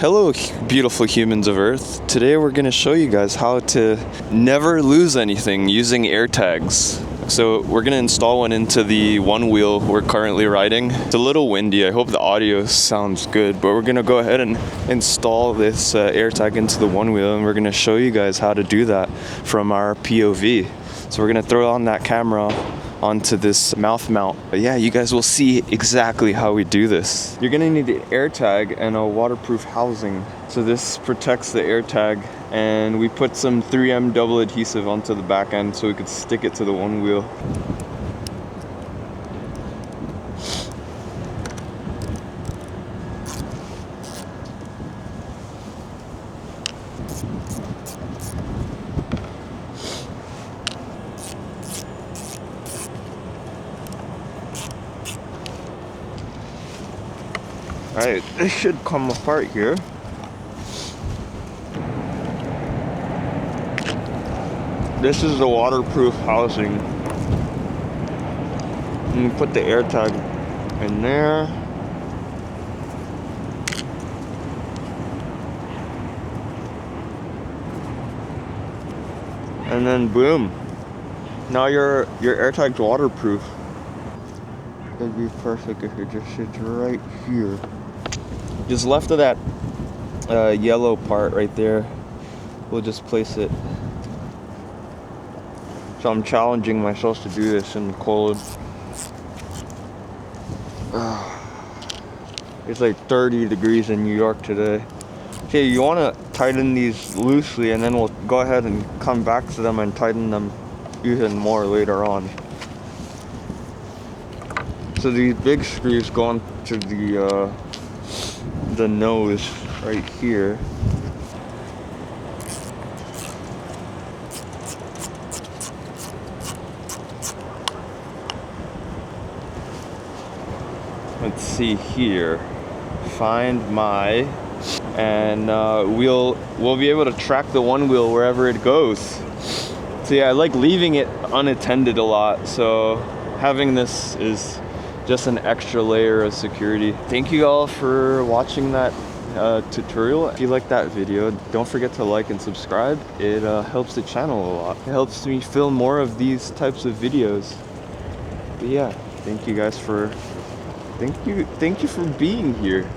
Hello, beautiful humans of Earth. Today we're going to show you guys how to never lose anything using AirTags. So we're going to install one into the OneWheel we're currently riding. It's a little windy. I hope the audio sounds good, but we're going to go ahead and install this AirTag into the OneWheel, and we're going to show you guys how to do that from our POV. So we're going to throw on that camera onto this mouth mount. But yeah, you guys will see exactly how we do this. You're gonna need an AirTag and a waterproof housing. So this protects the AirTag, and we put some 3M double adhesive onto the back end so we could stick it to the OneWheel. Alright, this should come apart here. This is the waterproof housing. And you put the AirTag in there. And then boom. Now your AirTag's waterproof. It'd be perfect if it just sits right here. Just left of that yellow part right there, we'll just place it. So I'm challenging myself to do this in the cold. It's like 30 degrees in New York today. Okay, you want to tighten these loosely, and then we'll go ahead and come back to them and tighten them even more later on. So these big screws go onto the nose right here. Let's see here. Find my, and we'll be able to track the OneWheel wherever it goes. So yeah, I like leaving it unattended a lot. So having this is just an extra layer of security. Thank you all for watching that tutorial. If you like that video, don't forget to like and subscribe. It helps the channel a lot. It helps me film more of these types of videos. But yeah, thank you guys for being here.